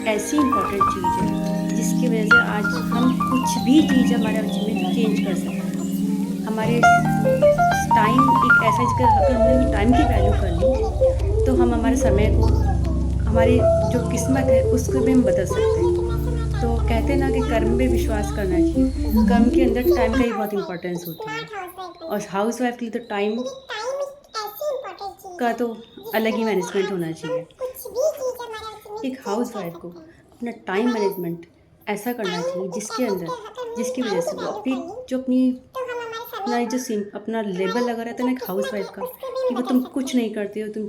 ऐसी इम्पोर्टेंट चीज़ है जिसकी वजह से आज हम कुछ भी चीज़ हमारे जीवन में चेंज कर सकते हैं। हमारे टाइम एक ऐसा है, अगर हमने टाइम की वैल्यू कर ली तो हम हमारे समय को, हमारी जो किस्मत है उसको भी हम बदल सकते हैं। तो कहते हैं ना कि कर्म पे विश्वास करना चाहिए। कर्म के अंदर टाइम का ही बहुत इम्पोर्टेंस होती है, और हाउसवाइफ के लिए तो टाइम का तो अलग ही मैनेजमेंट होना चाहिए। एक हाउसवाइफ को अपना टाइम मैनेजमेंट ऐसा करना चाहिए जिसकी वजह से वो अपनी जो अपनी अपना ये जो सिम अपना लेबल लगा रहता है ना एक हाउसवाइफ का, कि वो तुम कुछ नहीं करती हो, तुम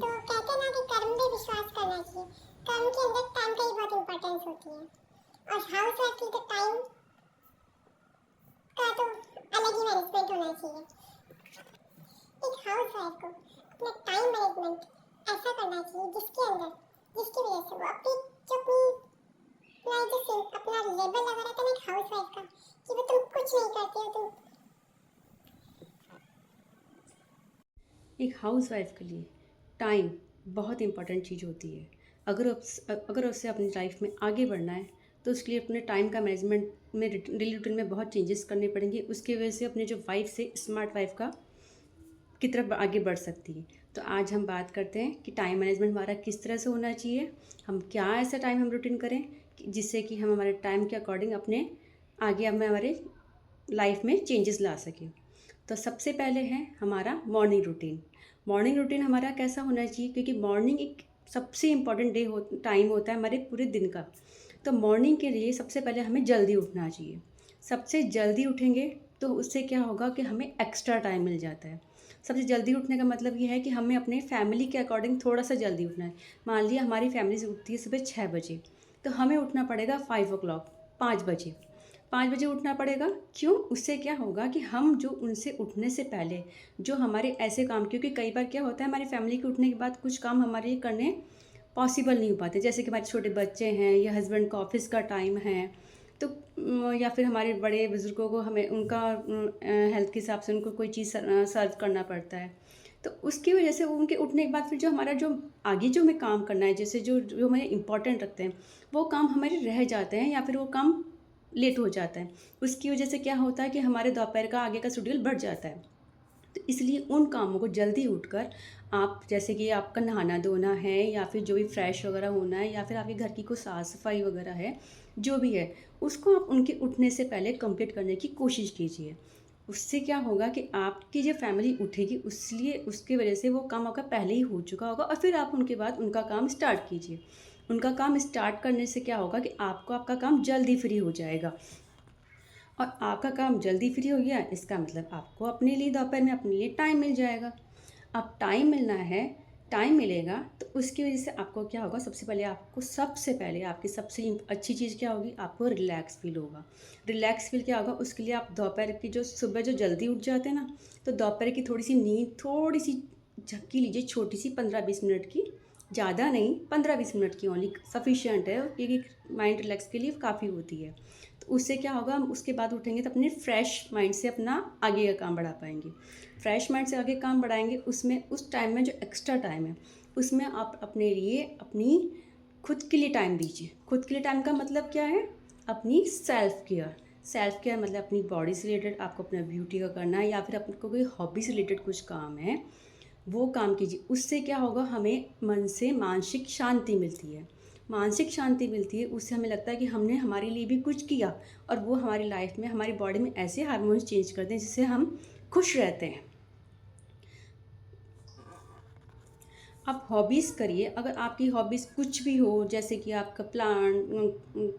एक हाउसवाइफ के लिए टाइम बहुत इम्पोर्टेंट चीज़ होती है। अगर उससे अपनी लाइफ में आगे बढ़ना है तो उसके लिए अपने टाइम का मैनेजमेंट में डेली रूटीन में बहुत चेंजेस करने पड़ेंगे। उसकी वजह से अपने जो वाइफ से स्मार्ट वाइफ का की तरफ आगे बढ़ सकती है। तो आज हम बात करते हैं कि टाइम मैनेजमेंट हमारा किस तरह से होना चाहिए, हम क्या ऐसा टाइम हम रूटीन करें जिससे कि हम हमारे टाइम के अकॉर्डिंग अपने आगे हमारे लाइफ में चेंजेस ला सकें। तो सबसे पहले है हमारा मॉर्निंग रूटीन। मॉर्निंग रूटीन हमारा कैसा होना चाहिए, क्योंकि मॉर्निंग एक सबसे इम्पॉर्टेंट टाइम होता है हमारे पूरे दिन का। तो मॉर्निंग के लिए सबसे पहले हमें जल्दी उठना चाहिए। सबसे जल्दी उठेंगे तो उससे क्या होगा कि हमें एक्स्ट्रा टाइम मिल जाता है। सबसे जल्दी उठने का मतलब ये है कि हमें अपने फैमिली के अकॉर्डिंग थोड़ा सा जल्दी उठना है। मान लिया हमारी फैमिली से उठती है सुबह 6 बजे, तो हमें उठना पड़ेगा 5 o'clock, 5 बजे। 5 बजे उठना पड़ेगा। क्यों? उससे क्या होगा कि हम जो उनसे उठने से पहले जो हमारे ऐसे काम, क्योंकि कई बार क्या होता है हमारी फैमिली के उठने के बाद कुछ काम हमारे करने पॉसिबल नहीं हो पाते, जैसे कि हमारे छोटे बच्चे हैं या हस्बैंड का ऑफिस का टाइम है, तो या फिर हमारे बड़े बुज़ुर्गों को हमें उनका हेल्थ के हिसाब से उनको कोई चीज़ सर्व करना पड़ता है। तो उसकी वजह से वो उनके उठने के बाद फिर जो हमारा जो आगे जो हमें काम करना है, जैसे जो जो हमें इम्पोर्टेंट रखते हैं वो काम हमारे रह जाते हैं या फिर वो काम लेट हो जाता है। उसकी वजह से क्या होता है कि हमारे दोपहर का आगे का शेड्यूल बढ़ जाता है। तो इसलिए उन कामों को जल्दी उठकर आप, जैसे कि आपका नहाना धोना है या फिर जो भी फ्रेश वगैरह होना है या फिर आपके घर की कुछ साफ़ सफाई वगैरह है, जो भी है उसको आप उनके उठने से पहले कंप्लीट करने की कोशिश कीजिए। उससे क्या होगा कि आपकी जो फैमिली उठेगी उसलिए उसकी वजह से वो काम आपका पहले ही हो चुका होगा, और फिर आप उनके बाद उनका काम स्टार्ट कीजिए। उनका काम स्टार्ट करने से क्या होगा कि आपको आपका काम जल्दी फ्री हो जाएगा, और आपका काम जल्दी फ्री हो गया इसका मतलब आपको अपने लिए दोपहर में अपने लिए टाइम मिल जाएगा। अब टाइम मिलना है, टाइम मिलेगा तो उसकी वजह से आपको क्या होगा, सबसे पहले आपकी सबसे अच्छी चीज़ क्या होगी, आपको रिलैक्स फील होगा। रिलैक्स फील क्या होगा, उसके लिए आप दोपहर की जो सुबह जो जल्दी उठ जाते हैं ना, तो दोपहर की थोड़ी सी नींद, थोड़ी सी झपकी लीजिए, छोटी सी 15-20 मिनट की, ज़्यादा नहीं, 15-20 मिनट की ओनली सफिशियंट है, क्योंकि माइंड रिलैक्स के लिए काफ़ी होती है। तो उससे क्या होगा, हम उसके बाद उठेंगे तो अपने फ्रेश माइंड से अपना आगे का काम बढ़ा पाएंगे। फ्रेश माइंड से आगे काम बढ़ाएंगे, उसमें उस टाइम में जो एक्स्ट्रा टाइम है उसमें आप अपने लिए अपनी खुद के लिए टाइम दीजिए। खुद के लिए टाइम का मतलब क्या है, अपनी सेल्फ केयर। सेल्फ केयर मतलब अपनी बॉडी से रिलेटेड आपको अपना ब्यूटी का करना है या फिर आपको कोई हॉबी से रिलेटेड कुछ काम है, वो काम कीजिए। उससे क्या होगा, हमें मन से मानसिक शांति मिलती है। मानसिक शांति मिलती है, उससे हमें लगता है कि हमने हमारे लिए भी कुछ किया, और वो हमारी लाइफ में हमारी बॉडी में ऐसे हार्मोन्स चेंज करते हैं जिससे हम खुश रहते हैं। आप हॉबीज़ करिए। अगर आपकी हॉबीज़ कुछ भी हो, जैसे कि आपका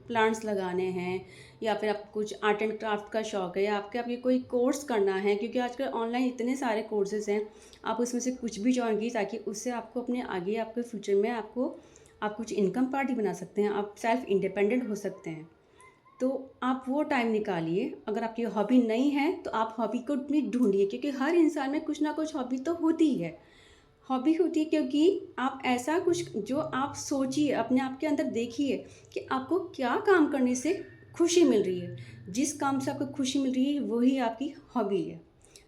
प्लांट्स लगाने हैं, या फिर आपको कुछ आर्ट एंड क्राफ्ट का शौक़ है, या आपके कोई कोर्स करना है, क्योंकि आजकल ऑनलाइन इतने सारे कोर्सेज़ हैं, आप उसमें से कुछ भी जॉइन कीजिए ताकि उससे आपको अपने आगे आपके फ्यूचर में आप कुछ इनकम पार्टी बना सकते हैं, आप सेल्फ इंडिपेंडेंट हो सकते हैं। तो आप वो टाइम निकालिए। अगर आपकी हॉबी नहीं है तो आप हॉबी को अपनी ढूंढिए, क्योंकि हर इंसान में कुछ ना कुछ हॉबी तो होती ही है। हॉबी होती है क्योंकि आप ऐसा कुछ जो आप सोचिए, अपने आप के अंदर देखिए कि आपको क्या काम करने से खुशी मिल रही है। जिस काम से आपको खुशी मिल रही है वही आपकी हॉबी है।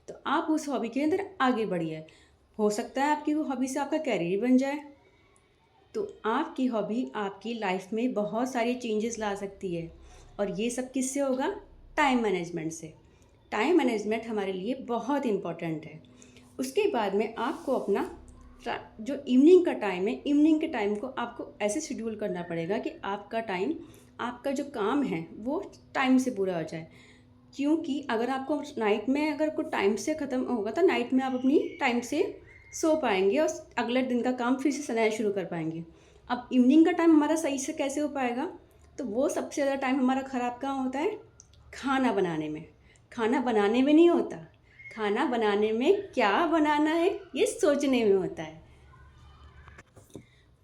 तो आप उस हॉबी के अंदर आगे बढ़िए। हो सकता है आपकी वो हॉबी से आपका कैरियर बन जाए। तो आपकी हॉबी आपकी लाइफ में बहुत सारी चेंजेस ला सकती है, और ये सब किससे होगा? टाइम मैनेजमेंट से। टाइम मैनेजमेंट हमारे लिए बहुत इम्पॉर्टेंट है। उसके बाद में आपको अपना जो इवनिंग का टाइम है, इवनिंग के टाइम को आपको ऐसे शेड्यूल करना पड़ेगा कि आपका टाइम, आपका जो काम है वो टाइम से पूरा हो जाए। क्योंकि अगर आपको नाइट में अगर कोई टाइम से ख़त्म होगा तो नाइट में आप अपनी टाइम से सो पाएंगे और अगले दिन का काम फिर से नया शुरू कर पाएंगे। अब इवनिंग का टाइम हमारा सही से कैसे हो पाएगा? तो वो सबसे ज़्यादा टाइम हमारा ख़राब कहाँ होता है? खाना बनाने में। खाना बनाने में नहीं होता, खाना बनाने में क्या बनाना है ये सोचने में होता है।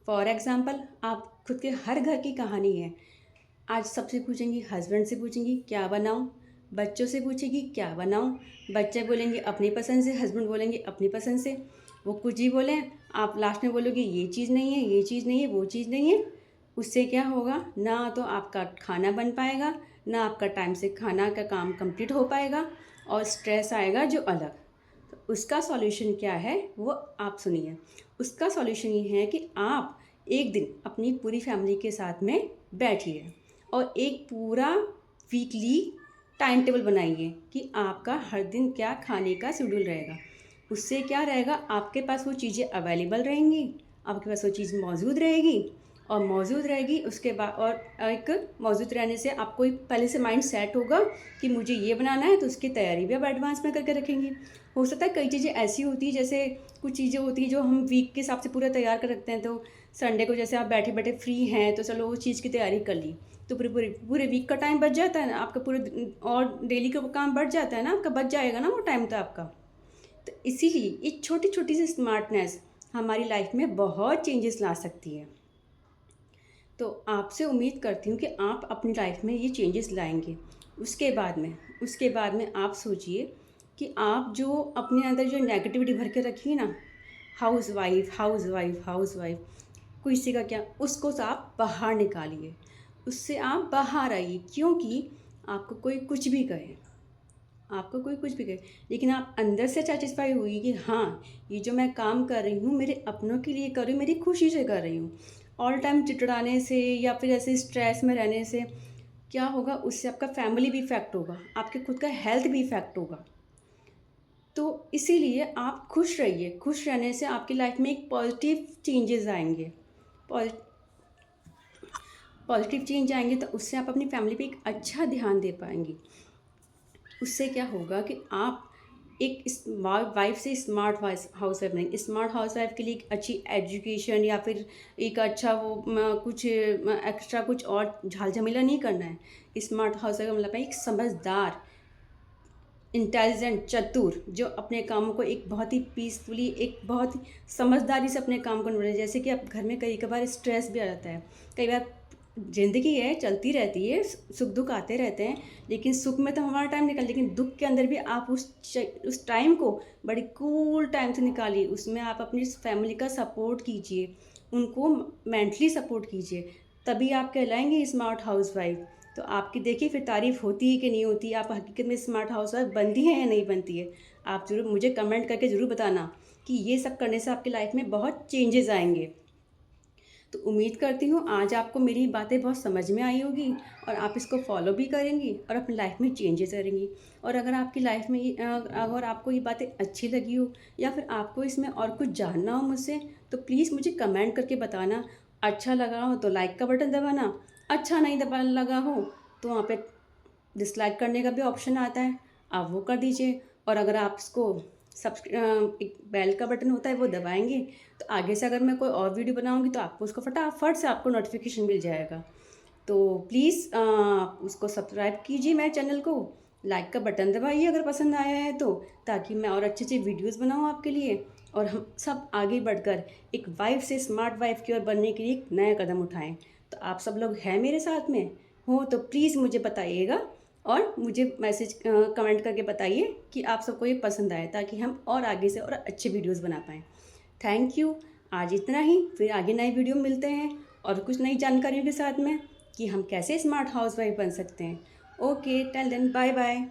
फॉर एग्ज़ाम्पल, आप खुद के हर घर की कहानी है। आज सबसे पूछेंगी, हस्बैंड से पूछेंगी क्या बनाऊं, बच्चों से पूछेगी क्या बनाऊं, बच्चे बोलेंगे अपनी पसंद से, हस्बैंड बोलेंगे अपनी पसंद से। वो कुछ ही बोलें, आप लास्ट में बोलोगे ये चीज़ नहीं है, ये चीज़ नहीं है, वो चीज़ नहीं है। उससे क्या होगा? ना तो आपका खाना बन पाएगा, ना आपका टाइम से खाना का काम कंप्लीट हो पाएगा, और स्ट्रेस आएगा जो अलग। तो उसका सॉल्यूशन क्या है वो आप सुनिए। उसका सॉल्यूशन ये है कि आप एक दिन अपनी पूरी फैमिली के साथ में बैठिए और एक पूरा वीकली टाइम टेबल बनाइए कि आपका हर दिन क्या खाने का शेड्यूल रहेगा। उससे क्या रहेगा? आपके पास वो चीज़ें अवेलेबल रहेंगी, आपके पास वो चीज़ मौजूद रहेगी, और मौजूद रहेगी उसके बाद, और एक मौजूद रहने से आपको एक पहले से माइंड सेट होगा कि मुझे ये बनाना है, तो उसकी तैयारी भी आप एडवांस में करके रखेंगे। हो सकता है कई चीज़ें ऐसी होती है, जैसे कुछ चीज़ें होती हैं जो हम वीक के हिसाब से पूरा तैयार कर रखते हैं, तो संडे को जैसे आप बैठे बैठे फ्री हैं तो चलो वो चीज़ की तैयारी कर ली, तो पूरे पूरे पूरे वीक का टाइम बच जाता है ना आपका, पूरे और डेली का काम बढ़ जाता है ना आपका, बच जाएगा ना वो टाइम तो आपका। तो इसीलिए एक छोटी छोटी सी स्मार्टनेस हमारी लाइफ में बहुत चेंजेस ला सकती है। तो आपसे उम्मीद करती हूँ कि आप अपनी लाइफ में ये चेंजेस लाएंगे। उसके बाद में आप सोचिए कि आप जो अपने अंदर जो नेगेटिविटी भर के रखी है ना, house wife house wife house wife, किसी का क्या, उसको तो आप बाहर निकालिए, उससे आप बाहर आइए। क्योंकि आपको कोई कुछ भी कहे, आपको कोई कुछ भी कहे, लेकिन आप अंदर से सेटिस्फाई हुई कि हाँ, ये जो मैं काम कर रही हूँ मेरे अपनों के लिए कर रही हूँ, मेरी खुशी से कर रही हूँ। ऑल टाइम चिड़चिड़ाने से या फिर ऐसे स्ट्रेस में रहने से क्या होगा? उससे आपका फैमिली भी इफ़ेक्ट होगा, आपके खुद का हेल्थ भी इफ़ेक्ट होगा। तो इसीलिए आप खुश रहिए। खुश रहने से आपकी लाइफ में एक पॉजिटिव चेंजेस आएंगे। पॉजिटिव चेंज आएंगे तो उससे आप अपनी फैमिली पे एक अच्छा ध्यान दे पाएंगी। उससे क्या होगा कि आप एक वाइफ से स्मार्ट हाउस वाइफ नहीं, स्मार्ट हाउस वाइफ के लिए एक अच्छी एजुकेशन या फिर एक अच्छा वो कुछ एक्स्ट्रा कुछ और झाल झमेला नहीं करना है। स्मार्ट हाउस वाइफ का मतलब है एक समझदार, इंटेलिजेंट, चतुर, जो अपने कामों को एक बहुत ही पीसफुली, एक बहुत ही समझदारी से अपने काम को निभाए। जैसे कि आप घर में कई बार स्ट्रेस भी आ जाता है, कई बार ज़िंदगी है चलती रहती है, सुख दुख आते रहते हैं, लेकिन सुख में तो हमारा टाइम निकल, लेकिन दुख के अंदर भी आप उस टाइम को बड़ी कूल टाइम से निकालिए। उसमें आप अपनी फैमिली का सपोर्ट कीजिए, उनको मेंटली सपोर्ट कीजिए, तभी आप कहलाएंगे स्मार्ट हाउस वाइफ। तो आपकी देखिए फिर तारीफ़ होती है कि नहीं होती, आप हकीकत में स्मार्ट हाउस वाइफ बनती हैं या नहीं बनती है। आप ज़रूर मुझे कमेंट करके ज़रूर बताना कि ये सब करने से आपकी लाइफ में बहुत चेंजेस आएंगे। तो उम्मीद करती हूँ आज आपको मेरी बातें बहुत समझ में आई होगी, और आप इसको फॉलो भी करेंगी और अपनी लाइफ में चेंजेस करेंगी। और अगर आपकी लाइफ में अगर आपको ये बातें अच्छी लगी हो, या फिर आपको इसमें और कुछ जानना हो मुझसे, तो प्लीज़ मुझे कमेंट करके बताना। अच्छा लगा हो तो लाइक का बटन दबाना, अच्छा नहीं दबा लगा हो तो वहाँ पे डिसलाइक करने का भी ऑप्शन आता है, आप वो कर दीजिए। और अगर आप इसको एक बेल का बटन होता है वो दबाएंगे, तो आगे से अगर मैं कोई और वीडियो बनाऊंगी तो आपको उसको फटाफट से आपको नोटिफिकेशन मिल जाएगा। तो प्लीज़ उसको सब्सक्राइब कीजिए मेरे चैनल को, लाइक का बटन दबाइए अगर पसंद आया है तो, ताकि मैं और अच्छे अच्छे वीडियोस बनाऊं आपके लिए, और हम सब आगे बढ़कर एक वाइफ से स्मार्ट वाइफ की ओर बनने के लिए एक नया कदम उठाएं। तो आप सब लोग हैं मेरे साथ में हो तो प्लीज़ मुझे बताइएगा, और मुझे मैसेज कमेंट करके बताइए कि आप सबको ये पसंद आए, ताकि हम और आगे से और अच्छे वीडियोस बना पाएँ। Thank you. आज इतना ही, फिर आगे नए वीडियो में मिलते हैं और कुछ नई जानकारियों के साथ में कि हम कैसे स्मार्ट हाउस वाइफ बन सकते हैं। Okay, till then, bye bye.